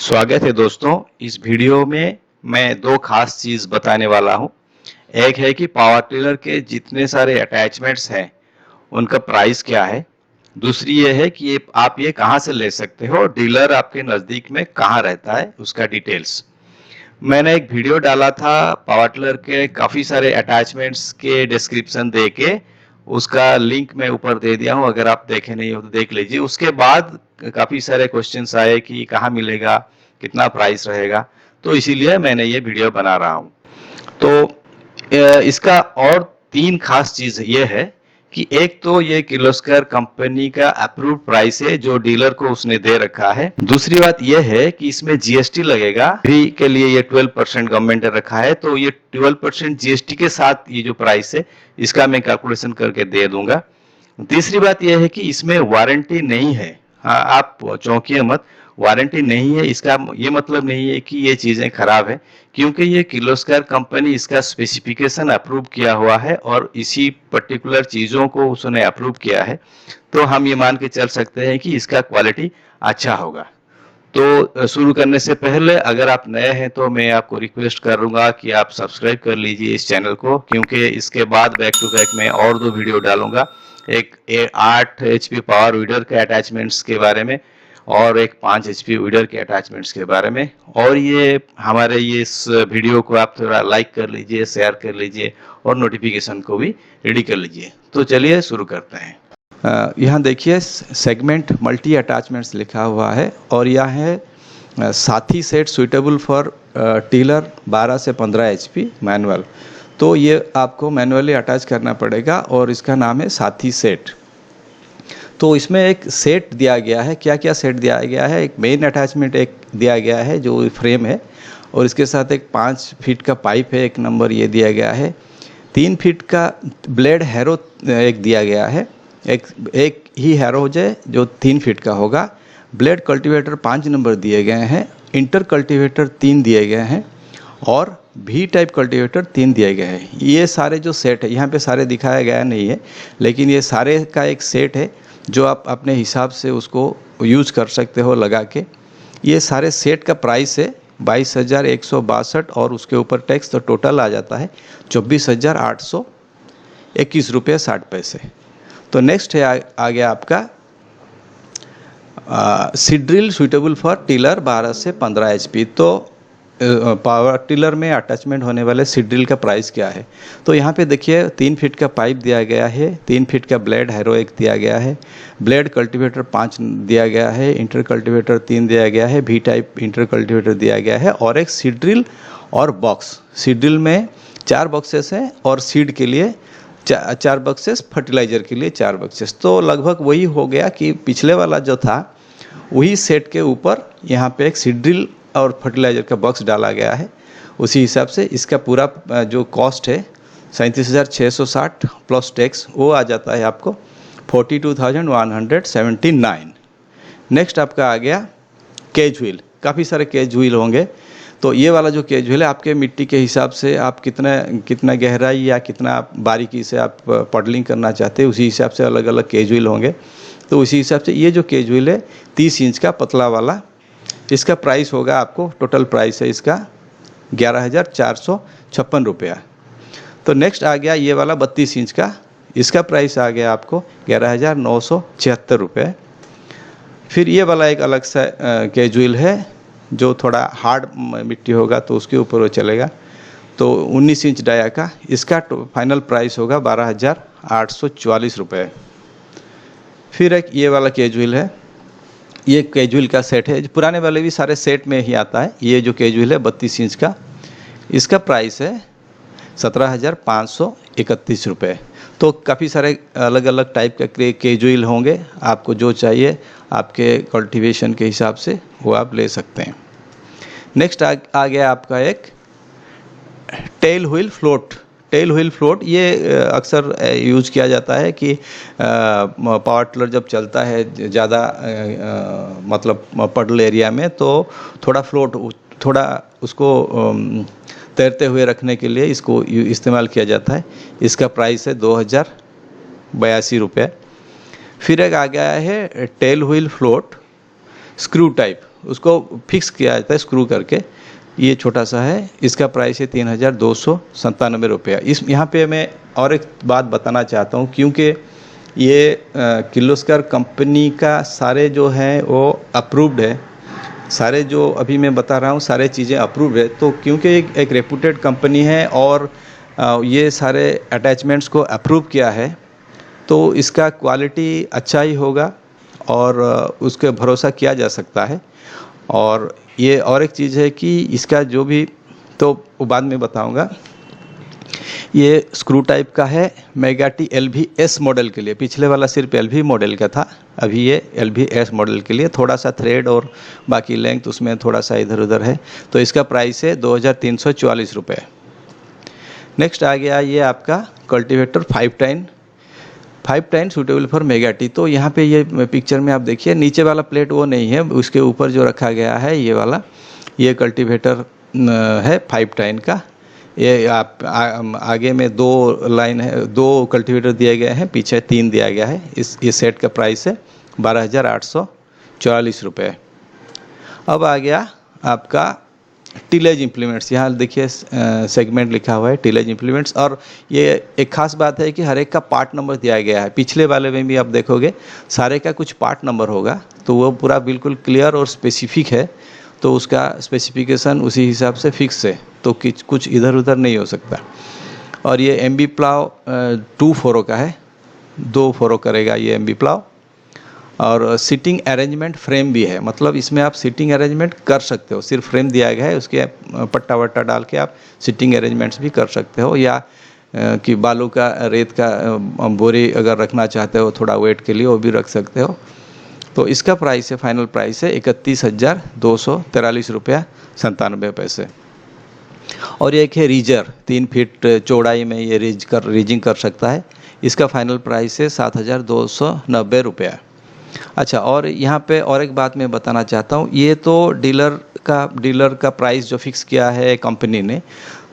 स्वागत है दोस्तों। इस वीडियो में मैं दो खास चीज बताने वाला हूं। एक है कि पावर टिलर के जितने सारे अटैचमेंट्स हैं उनका प्राइस क्या है। दूसरी ये है कि आप ये कहां से ले सकते हो, डीलर आपके नजदीक में कहां रहता है, उसका डिटेल्स। मैंने एक वीडियो डाला था पावर टिलर के काफी सारे अटैचमेंट्स के डिस्क्रिप्शन दे के, उसका लिंक मैं ऊपर दे दिया हूं, अगर आप देखे नहीं हो तो देख लीजिए। उसके बाद काफी सारे क्वेश्चंस आए कि कहाँ मिलेगा, कितना प्राइस रहेगा, तो इसीलिए मैंने ये वीडियो बना रहा हूँ। तो इसका और तीन खास चीज ये है कि एक तो ये किर्लोस्कर कंपनी का अप्रूव प्राइस है जो डीलर को उसने दे रखा है। दूसरी बात ये है कि इसमें जीएसटी लगेगा, भी के लिए ये 12% गवर्नमेंट ने रखा है, तो ये 12% जीएसटी के साथ ये जो प्राइस है इसका मैं कैलकुलेशन करके दे दूंगा। तीसरी बात यह है कि इसमें वारंटी नहीं है। हाँ, आप चौंकिए मत, वारंटी नहीं है इसका ये मतलब नहीं है कि ये चीजें खराब है, क्योंकि ये किर्लोस्कर कंपनी इसका स्पेसिफिकेशन अप्रूव किया हुआ है और इसी पर्टिकुलर चीजों को उसने अप्रूव किया है, तो हम ये मान के चल सकते हैं कि इसका क्वालिटी अच्छा होगा। तो शुरू करने से पहले अगर आप नए हैं तो मैं आपको रिक्वेस्ट करूंगा कि आप सब्सक्राइब कर लीजिए इस चैनल को, क्योंकि इसके बाद बैक टू बैक मैं और दो वीडियो डालूंगा। एक 8 HP पावर वीडर के अटैचमेंट्स के बारे में और एक 5 HP वीडर के अटैचमेंट्स के बारे में। और ये हमारे ये इस वीडियो को आप थोड़ा लाइक कर लीजिए, शेयर कर लीजिए और नोटिफिकेशन को भी रेडी कर लीजिए। तो चलिए शुरू करते हैं। यहाँ देखिए सेगमेंट मल्टी अटैचमेंट्स लिखा हुआ है और यह है साथी सेट सुइटेबल फॉर टीलर 12 से 15 HP मैनुअल। तो ये आपको मैनुअली अटैच करना पड़ेगा और इसका नाम है साथी सेट। तो इसमें एक सेट दिया गया है। क्या क्या सेट दिया गया है? एक मेन अटैचमेंट एक दिया गया है जो फ्रेम है, और इसके साथ एक 5 फीट का पाइप है, एक नंबर ये दिया गया है। 3 फीट का ब्लेड हैरो एक दिया गया है, एक ही हैरो हो जाए जो 3 फीट का होगा। ब्लेड कल्टीवेटर 5 नंबर दिए गए हैं, इंटर कल्टीवेटर 3 दिए गए हैं और भी टाइप कल्टीवेटर 3 दिए गए हैं। ये सारे जो सेट है, यहाँ पे सारे दिखाया गया नहीं है, लेकिन ये सारे का एक सेट है जो आप अपने हिसाब से उसको यूज कर सकते हो लगा के। ये सारे सेट का प्राइस है 22,162 और उसके ऊपर टैक्स, तो टोटल आ जाता है 24,821 रुपये 60 पैसे। तो नेक्स्ट है आ गया आपका सीड्रिल सुइटेबल फॉर टिलर 12 से 15 HP। तो पावर टिलर में अटैचमेंट होने वाले सीड्रिल का प्राइस क्या है? तो यहाँ पे देखिए 3 फीट का पाइप दिया गया है, 3 फीट का ब्लेड हैरो एक दिया गया है, ब्लेड कल्टीवेटर 5 दिया गया है, इंटर कल्टीवेटर 3 दिया गया है, भी टाइप इंटर कल्टीवेटर दिया गया है और एक सीड्रिल और बॉक्स। सीड्रिल में 4 बॉक्सेस हैं और सीड के लिए 4 बक्सेस, फर्टिलाइज़र के लिए 4 बक्सेस। तो लगभग वही हो गया कि पिछले वाला जो था वही सेट के ऊपर यहाँ पे एक सीड्रिल और फर्टिलाइज़र का बॉक्स डाला गया है। उसी हिसाब से इसका पूरा जो कॉस्ट है 37,660 प्लस टैक्स, वो आ जाता है आपको 42,179। नेक्स्ट आपका आ गया केज व्हील। काफ़ी सारे केज व्हील होंगे, तो ये वाला जो केज व्हील है आपके मिट्टी के हिसाब से आप कितना गहराई या कितना बारीकी से आप पडलिंग करना चाहते हैं, उसी हिसाब से अलग अलग केज व्हील होंगे। तो उसी हिसाब से ये जो केज व्हील है 30 इंच का पतला वाला, इसका प्राइस होगा आपको, टोटल प्राइस है इसका 11,456 रुपया। तो नेक्स्ट आ गया ये वाला 32 इंच का, इसका प्राइस आ गया आपको 11,976 रुपये। फिर ये वाला एक अलग सा केज व्हील है जो थोड़ा हार्ड मिट्टी होगा तो उसके ऊपर वो चलेगा, तो 19 इंच डाया का, इसका फाइनल प्राइस होगा 12,844 रुपये। फिर एक ये वाला केज व्हील है, ये केज व्हील का सेट है, पुराने वाले भी सारे सेट में ही आता है। ये जो केज व्हील है 32 इंच का, इसका प्राइस है 17,531 रुपये। तो काफ़ी सारे अलग अलग टाइप का केज व्हील होंगे, आपको जो चाहिए आपके कल्टीवेशन के हिसाब से वो आप ले सकते हैं। नेक्स्ट आ गया आपका एक tail wheel float. Tail wheel float ये अक्सर यूज किया जाता है कि पावर टिलर जब चलता है ज़्यादा मतलब पडल एरिया में, तो थोड़ा फ्लोट, थोड़ा उसको तैरते हुए रखने के लिए इसको इस्तेमाल किया जाता है। इसका प्राइस है 2,082 रुपये। फिर एक आ गया है tail wheel float screw type, उसको फिक्स किया जाता है स्क्रू करके। ये छोटा सा है, इसका प्राइस है 3,297 रुपया। इस यहाँ पे मैं और एक बात बताना चाहता हूँ, क्योंकि ये किर्लोस्कर कंपनी का सारे जो हैं वो अप्रूव्ड है, सारे जो अभी मैं बता रहा हूँ सारे चीज़ें अप्रूव्ड है। तो क्योंकि एक रेपुटेड कंपनी है और ये सारे अटैचमेंट्स को अप्रूव किया है, तो इसका क्वालिटी अच्छा ही होगा और उसके भरोसा किया जा सकता है। और ये और एक चीज़ है कि इसका जो भी, तो वो बाद में बताऊंगा। ये स्क्रू टाइप का है, मेगाटी LV-S मॉडल के लिए। पिछले वाला सिर्फ LV मॉडल का था, अभी ये LV-S मॉडल के लिए। थोड़ा सा थ्रेड और बाकी लेंथ उसमें थोड़ा सा इधर उधर है। तो इसका प्राइस है 2,344 रुपये। नेक्स्ट आ गया ये आपका कल्टीवेटर 510 सूटेबल फॉर मेगाटी। तो यहाँ पे ये पिक्चर में आप देखिए, नीचे वाला प्लेट वो नहीं है, उसके ऊपर जो रखा गया है ये वाला, ये कल्टीवेटर है 510 का। ये आप आगे में 2 लाइन है, 2 कल्टीवेटर दिए गए हैं, पीछे 3 दिया गया है। इस सेट का प्राइस है 12,844 रुपये। अब आ गया आपका टिलेज इम्प्लीमेंट्स। यहाँ देखिए सेगमेंट लिखा हुआ है टिलेज इम्प्लीमेंट्स। और ये एक खास बात है कि हर एक का पार्ट नंबर दिया गया है। पिछले वाले में भी आप देखोगे सारे का कुछ पार्ट नंबर होगा, तो वो पूरा बिल्कुल क्लियर और स्पेसिफिक है। तो उसका स्पेसिफिकेशन उसी हिसाब से फिक्स है, तो कुछ इधर उधर नहीं हो सकता। और ये MB प्लाव 2 फोरो का है, 2 फोरो करेगा ये MB प्लाव। और सीटिंग अरेंजमेंट फ्रेम भी है, मतलब इसमें आप सीटिंग अरेंजमेंट कर सकते हो। सिर्फ फ्रेम दिया गया है, उसके पट्टा वट्टा डाल के आप सीटिंग अरेंजमेंट्स भी कर सकते हो। या कि बालू का रेत का बोरी अगर रखना चाहते हो थोड़ा वेट के लिए, वो भी रख सकते हो। तो इसका प्राइस है, फाइनल प्राइस है 31,243 रुपया 97 पैसे। और एक है रीजर, 3 फीट चौड़ाई में ये रीजिंग कर सकता है। इसका फाइनल प्राइस है 7,290 रुपया। अच्छा, और यहाँ पे और एक बात मैं बताना चाहता हूँ। ये तो डीलर का प्राइस जो फिक्स किया है कंपनी ने,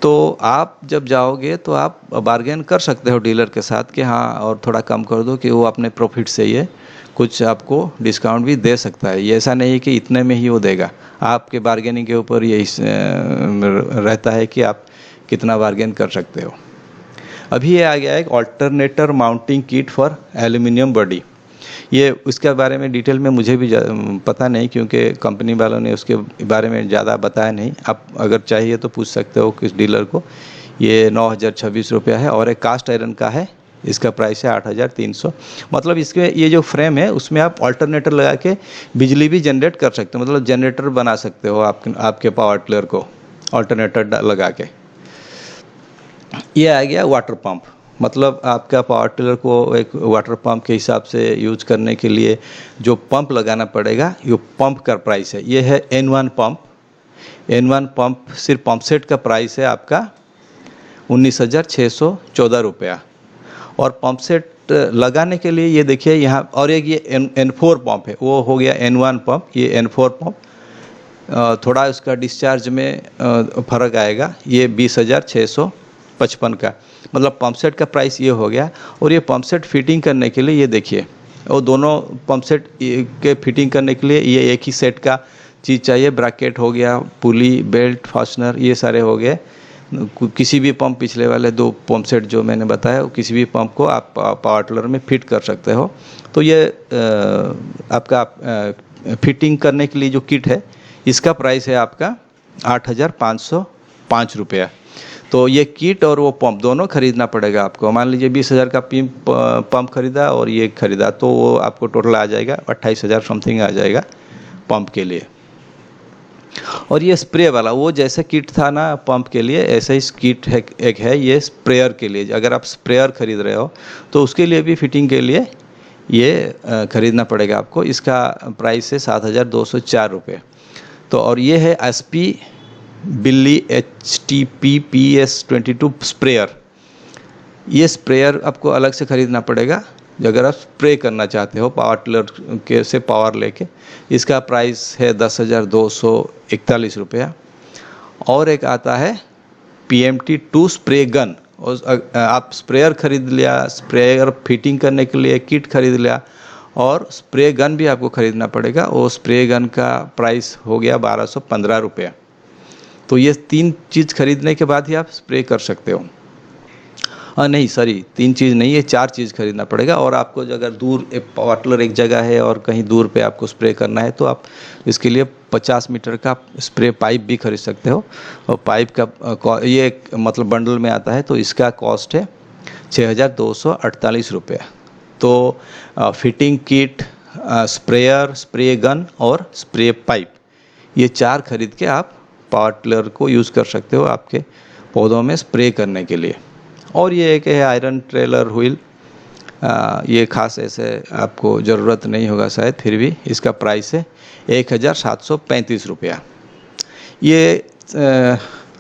तो आप जब जाओगे तो आप बार्गेन कर सकते हो डीलर के साथ कि हाँ और थोड़ा कम कर दो, कि वो अपने प्रॉफिट से ये कुछ आपको डिस्काउंट भी दे सकता है। ये ऐसा नहीं है कि इतने में ही वो देगा, आपके बार्गेनिंग के ऊपर ये रहता है कि आप कितना बार्गेन कर सकते हो। अभी ये आ गया है alternator mounting kit for aluminium body. ये उसके बारे में डिटेल में मुझे भी पता नहीं, क्योंकि कंपनी वालों ने उसके बारे में ज़्यादा बताया नहीं। आप अगर चाहिए तो पूछ सकते हो किस डीलर को। ये 9,026 रुपया है। और एक कास्ट आयरन का है, इसका प्राइस है 8,300। मतलब इसके ये जो फ्रेम है उसमें आप ऑल्टरनेटर लगा के बिजली भी जनरेट कर सकते हो, मतलब जनरेटर बना सकते हो आपके पावर टिलर को ऑल्टरनेटर लगा के। ये आ गया वाटर पंप, मतलब आपका पावर टिलर को एक वाटर पंप के हिसाब से यूज करने के लिए जो पंप लगाना पड़ेगा, ये पंप का प्राइस है। ये है N1 पंप। N1 पंप सिर्फ पंप सेट का प्राइस है आपका 19,614 रुपया। और पंप सेट लगाने के लिए ये देखिए यहाँ, और एक ये N4 पंप है, वो हो गया N1 पंप। ये N4 पंप थोड़ा उसका डिस्चार्ज में फ़र्क आएगा। ये 20,655 का, मतलब पंप सेट का प्राइस ये हो गया। और ये पंप सेट फिटिंग करने के लिए ये देखिए, और दोनों पंप सेट के फिटिंग करने के लिए ये एक ही सेट का चीज़ चाहिए। ब्रैकेट हो गया, पुली, बेल्ट, फास्टनर, ये सारे हो गए। किसी भी पंप, पिछले वाले 2 पंप सेट जो मैंने बताया, किसी भी पंप को आप पावर टिलर में फिट कर सकते हो। तो ये आपका फिटिंग करने के लिए जो किट है, इसका प्राइस है आपका 8,505 रुपया। तो ये किट और वो पंप दोनों खरीदना पड़ेगा आपको। मान लीजिए 20,000 का पंप खरीदा और ये खरीदा, तो वो आपको टोटल आ जाएगा 28,000 समथिंग आ जाएगा पंप के लिए। और ये स्प्रे वाला, वो जैसे किट था ना पंप के लिए, ऐसा ही किट है, एक है ये स्प्रेयर के लिए। अगर आप स्प्रेयर खरीद रहे हो तो उसके लिए भी फिटिंग के लिए ये खरीदना पड़ेगा आपको। इसका प्राइस है 7,204 रुपये। तो और ये है SP बिल्ली HTP PS22 स्प्रेयर। ये स्प्रेयर आपको अलग से ख़रीदना पड़ेगा अगर आप स्प्रे करना चाहते हो पावर टिलर के से पावर लेके। इसका प्राइस है 10,241 रुपया। और एक आता है PMT2 स्प्रे गन। और आप स्प्रेयर ख़रीद लिया, स्प्रेयर फिटिंग करने के लिए किट खरीद लिया, और स्प्रे गन भी आपको ख़रीदना पड़ेगा। वो स्प्रे गन का प्राइस हो गया 1215 रुपये। तो ये 3 चीज़ खरीदने के बाद ही आप स्प्रे कर सकते हो। नहीं सॉरी, 3 चीज़ नहीं, ये 4 चीज़ खरीदना पड़ेगा। और आपको जो अगर दूर एक पावरटिलर एक जगह है और कहीं दूर पे आपको स्प्रे करना है तो आप इसके लिए 50 मीटर का स्प्रे पाइप भी खरीद सकते हो। और पाइप का ये मतलब बंडल में आता है, तो इसका कॉस्ट है 6248 रुपये। तो fitting kit, sprayer, spray gun और स्प्रे पाइप, ये 4 खरीद के आप पावर टिलर को यूज़ कर सकते हो आपके पौधों में स्प्रे करने के लिए। और ये एक है आयरन ट्रेलर व्हील, ये खास ऐसे आपको ज़रूरत नहीं होगा शायद, फिर भी इसका प्राइस है 1735 रुपया। ये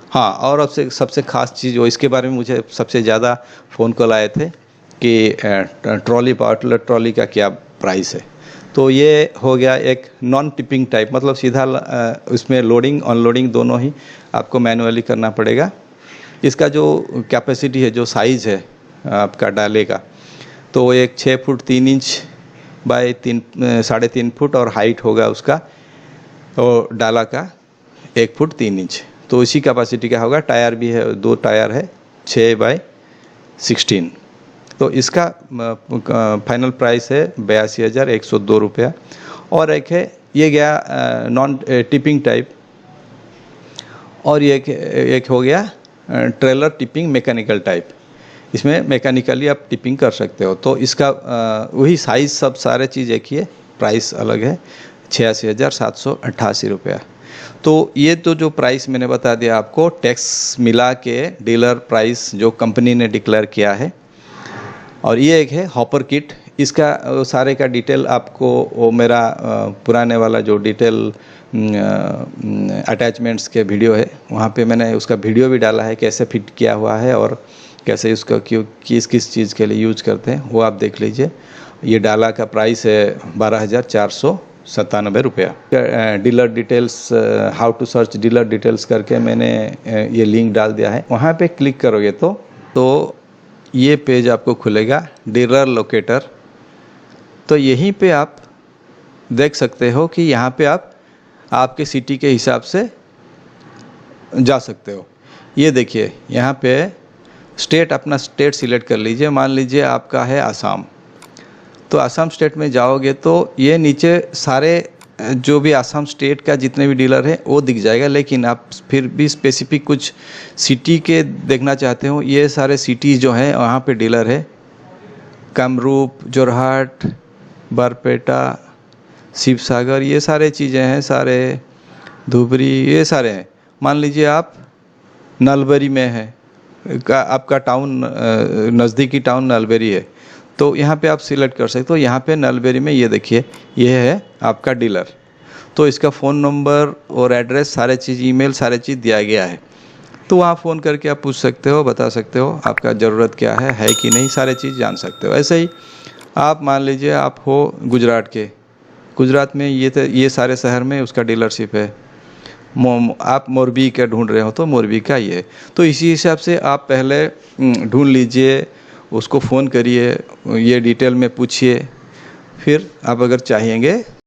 हाँ, और अब से सबसे ख़ास चीज़ वो, इसके बारे में मुझे सबसे ज़्यादा फ़ोन कॉल आए थे कि ट्रॉली, पावर टिलर ट्रॉली का क्या प्राइस है। तो ये हो गया एक नॉन टिपिंग टाइप, मतलब सीधा उसमें लोडिंग अनलोडिंग दोनों ही आपको मैनुअली करना पड़ेगा। इसका जो कैपेसिटी है, जो साइज़ है आपका डाले का, तो एक 6 फुट 3 इंच बाय 3.5 फुट और हाइट होगा उसका, और डाला का 1 फुट 3 इंच। तो इसी कैपेसिटी का होगा। टायर भी है, 2 टायर है 6 बाय 16। तो इसका फाइनल प्राइस है 82,102 रुपया। और एक है, ये गया नॉन टिपिंग टाइप। और ये एक हो गया ट्रेलर टिपिंग मैकेनिकल टाइप। इसमें मैकेनिकली आप टिपिंग कर सकते हो। तो इसका वही साइज़, सब सारे चीज़ एक ही है, प्राइस अलग है 86,788 रुपया। तो ये तो जो प्राइस मैंने बता दिया आपको, टैक्स मिला के डीलर प्राइस जो कंपनी ने डिक्लेयर किया है। और ये एक है हॉपर किट। इसका सारे का डिटेल आपको वो मेरा पुराने वाला जो डिटेल अटैचमेंट्स के वीडियो है, वहाँ पे मैंने उसका वीडियो भी डाला है, कैसे फिट किया हुआ है और कैसे उसका किस किस चीज़ के लिए यूज करते हैं, वो आप देख लीजिए। ये डाला का प्राइस है 12,497 रुपया। Dealer details, how to search dealer details करके मैंने ये लिंक डाल दिया है। वहाँ पे क्लिक करोगे तो ये पेज आपको खुलेगा, डीलर लोकेटर। तो यहीं पे आप देख सकते हो कि यहाँ पे आप आपके सिटी के हिसाब से जा सकते हो। ये देखिए, यहाँ पे स्टेट, अपना स्टेट सिलेक्ट कर लीजिए। मान लीजिए आपका है आसाम, तो आसाम स्टेट में जाओगे तो ये नीचे सारे जो भी आसाम स्टेट का जितने भी डीलर हैं वो दिख जाएगा। लेकिन आप फिर भी स्पेसिफिक कुछ सिटी के देखना चाहते हो, ये सारे सिटीज़ जो हैं वहाँ पे डीलर है। कामरूप, जोरहाट, बारपेटा, शिवसागर, ये सारे चीज़ें हैं, सारे धुबरी, ये सारे हैं। मान लीजिए आप नलबरी में है, आपका टाउन नज़दीकी टाउन नलबरी है, तो यहाँ पे आप सिलेक्ट कर सकते हो। यहाँ पे नलबरी में ये देखिए, ये है आपका डीलर। तो इसका फ़ोन नंबर और एड्रेस, सारे चीज़, ईमेल, सारे चीज़ दिया गया है। तो वहाँ फ़ोन करके आप पूछ सकते हो, बता सकते हो आपका ज़रूरत क्या है कि नहीं, सारे चीज़ जान सकते हो। ऐसे ही आप मान लीजिए आप हो गुजरात के, गुजरात में ये सारे शहर में उसका डीलरशिप है। आप मोरबी का ढूंढ रहे हो तो मोरबी का ये। तो इसी हिसाब से आप पहले ढूंढ लीजिए, उसको फ़ोन करिए, ये डिटेल में पूछिए, फिर आप अगर चाहेंगे